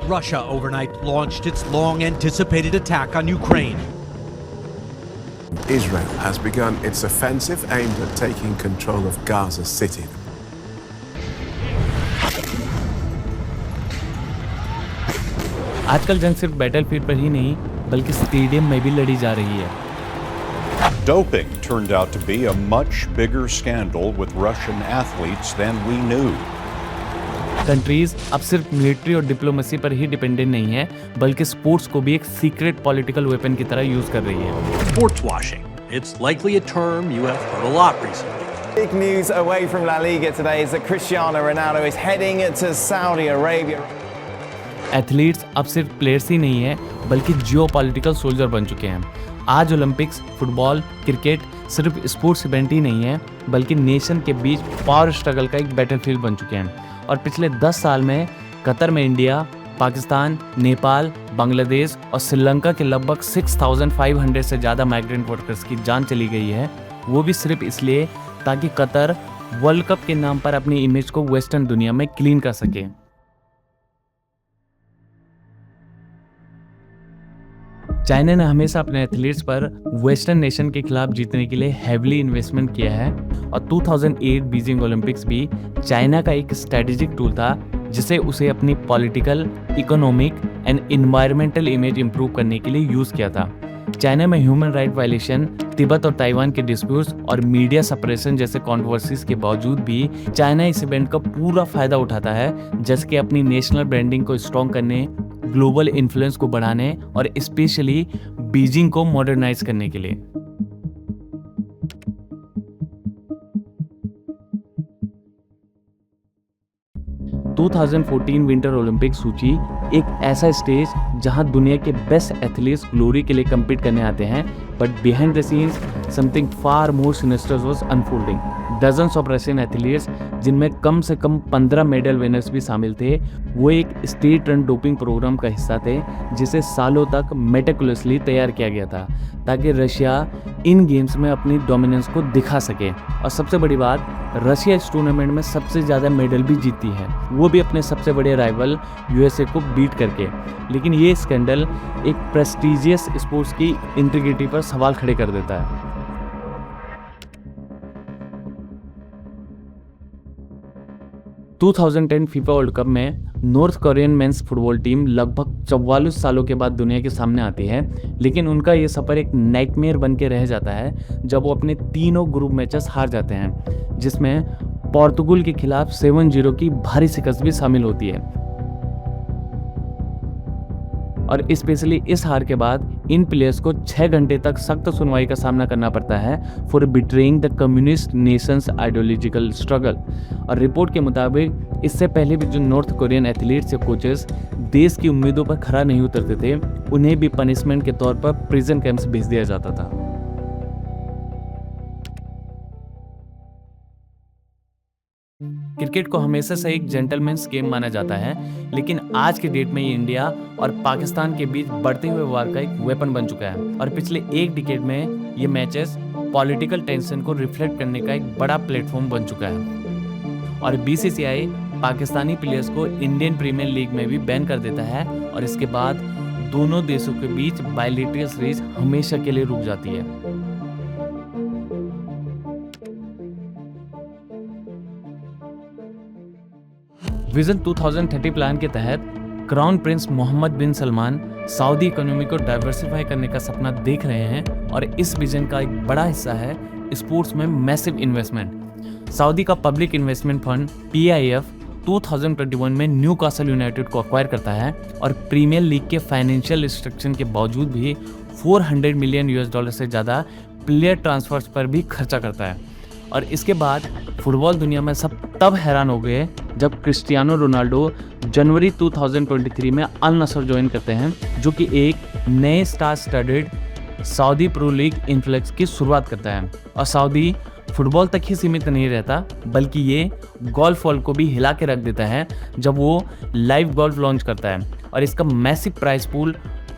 Russia overnight launched its long-anticipated attack on Ukraine. Israel has begun its offensive aimed at taking control of Gaza City. आजकल जंग सिर्फ battlefield पर ही नहीं बल्कि stadium में भी लड़ी जा रही है। Doping turned out to be a much bigger scandal with Russian athletes than we knew. Countries अब सिर्फ मिलिट्री और डिप्लोमेसी पर ही डिपेंडेंट नहीं है बल्कि स्पोर्ट्स को भी एक सीक्रेट पॉलिटिकल वेपन की तरह यूज कर रही है। Sports washing. It's likely a term you have heard a lot recently. Big news away from La Liga today is that Cristiano Ronaldo is heading to Saudi Arabia. Athletes अब सिर्फ players ही नहीं है बल्कि geopolitical soldier बन चुके हैं। आज Olympics, football, cricket सिर्फ स्पोर्ट्स इवेंट ही नहीं है बल्कि नेशन के बीच पावर स्ट्रगल का एक बैटलफील्ड बन चुके हैं। और पिछले 10 साल में कतर में इंडिया, पाकिस्तान, नेपाल, बांग्लादेश और श्रीलंका के लगभग 6500 से ज़्यादा माइग्रेंट वर्कर्स की जान चली गई है, वो भी सिर्फ इसलिए ताकि कतर वर्ल्ड कप के नाम पर अपनी इमेज को वेस्टर्न दुनिया में क्लीन कर सके। चाइना ने हमेशा अपने एथलीट्स पर वेस्टर्न नेशन के खिलाफ जीतने के लिए हैवीली इन्वेस्टमेंट किया है और 2008 बीजिंग ओलंपिक्स भी चाइना का एक स्ट्रेटेजिक टूल था जिसे उसे अपनी political, economic and environmental image improve करने के लिए यूज किया था। चाइना में ह्यूमन राइट वायलेशन, तिब्बत और ताइवान के डिस्प्यूट्स और मीडिया सप्रेशन जैसे कंट्रोवर्सीज के बावजूद भी चाइना इस इवेंट का पूरा फायदा उठाता है, जैसे कि अपनी नेशनल ब्रांडिंग को स्ट्रॉन्ग करने, ग्लोबल इन्फ्लुएंस को बढ़ाने और स्पेशली बीजिंग को मॉडर्नाइज करने के लिए। टू 2014 विंटर ओलंपिक सूची एक ऐसा स्टेज जहां दुनिया के बेस्ट एथलीट्स ग्लोरी के लिए कम्पीट करने आते हैं, but behind the scenes something far more sinister was unfolding. Dozens of Russian athletes, जिनमें कम से कम 15 मेडल विनर्स भी शामिल थे, वो एक स्टेट रन डोपिंग प्रोग्राम का हिस्सा थे जिसे सालों तक मेटिकुलसली तैयार किया गया था ताकि रशिया इन गेम्स में अपनी डोमिनेंस को दिखा सके। और सबसे बड़ी बात, रशिया इस टूर्नामेंट में सबसे ज़्यादा मेडल भी जीती है, वो भी अपने सबसे बड़े राइवल यूएसए को बीट करके। लेकिन ये स्कैंडल एक प्रेस्टीजियस स्पोर्ट्स की इंटीग्रिटी पर सवाल खड़े कर देता है। टू 2010 फीफा वर्ल्ड कप में north Korean mains football team लगभग 44 सालों के बाद दुनिया के सामने आती है, लेकिन उनका ये सफ़र एक नाइटमेयर बन के रह जाता है जब वो अपने तीनों ग्रुप मैचेस हार जाते हैं, जिसमें पोर्तुगल के खिलाफ 7-0 की भारी शिकस्त भी शामिल होती है। और स्पेशली इस हार के बाद इन प्लेयर्स को 6 घंटे तक सख्त सुनवाई का सामना करना पड़ता है for betraying the communist Nations ideological struggle. और रिपोर्ट के मुताबिक इससे पहले भी जो नॉर्थ कोरियन एथलीट्स या कोचेस देश की उम्मीदों पर खरा नहीं उतरते थे, उन्हें भी पनिशमेंट के तौर पर प्रिजन कैंप्स भेज दिया जाता था। क्रिकेट को हमेशा से एक जेंटलमैन्स गेम माना जाता है, लेकिन आज के डेट में ये इंडिया और पाकिस्तान के बीच बढ़ते हुए वार का एक वेपन बन चुका है। और पिछले एक डिकेड में ये मैचेस पॉलिटिकल टेंशन को रिफ्लेक्ट करने का एक बड़ा प्लेटफॉर्म बन चुका है। और बीसीसीआई पाकिस्तानी प्लेयर्स को इंडियन प्रीमियर लीग में भी बैन कर देता है और इसके बाद दोनों देशों के बीच बायलैटरल सीरीज हमेशा के लिए रुक जाती है। विजन 2030 प्लान के तहत क्राउन प्रिंस मोहम्मद बिन सलमान सऊदी इकोनॉमी को डाइवर्सिफाई करने का सपना देख रहे हैं और इस विजन का एक बड़ा हिस्सा है स्पोर्ट्स में मैसिव इन्वेस्टमेंट। सऊदी का पब्लिक इन्वेस्टमेंट फंड PIF 2021 में न्यूकासल यूनाइटेड को अक्वायर करता है और प्रीमियर लीग के फाइनेंशियल रिस्ट्रिक्शन के बावजूद भी $400 मिलियन से ज़्यादा प्लेयर ट्रांसफर्स पर भी खर्चा करता है। और इसके बाद फुटबॉल दुनिया में सब तब हैरान हो गए जब क्रिस्टियानो रोनाल्डो जनवरी 2023 में अल नसर ज्वाइन करते हैं, जो कि एक नए star studded Saudi pro league influx की शुरुआत करता है। और सऊदी फुटबॉल तक ही सीमित नहीं रहता, बल्कि ये गोल्फ वर्ल्ड को भी हिला के रख देता है जब वो लाइव गोल्फ लॉन्च करता है और इसका massive price pool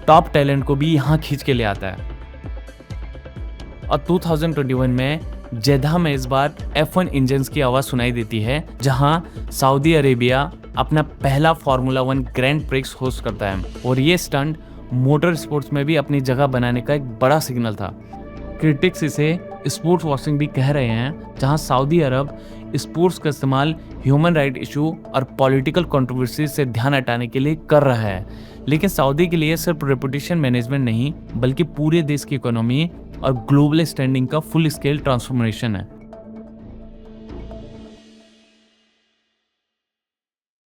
top talent को भी यहाँ खींच के ले आता है। और 2021 में जेद्दा में इस बार F1 इंजन्स की आवाज़ सुनाई देती है, जहां सऊदी अरेबिया, अपना पहला फार्मूला 1 ग्रैंड प्रिक्स होस्ट करता है और ये स्टंट मोटर स्पोर्ट्स में भी अपनी जगह बनाने का एक बड़ा सिग्नल था। क्रिटिक्स इसे स्पोर्ट्स वॉशिंग भी कह रहे हैं, जहां सऊदी अरब स्पोर्ट्स का इस्तेमाल ह्यूमन राइट इशू और पॉलिटिकल कंट्रोवर्सी से ध्यान हटाने के लिए कर रहा है। लेकिन सऊदी के लिए सिर्फ रेपुटेशन मैनेजमेंट नहीं, बल्कि पूरे देश की इकोनॉमी और ग्लोबल स्टैंडिंग का फुल स्केल ट्रांसफॉर्मेशन है।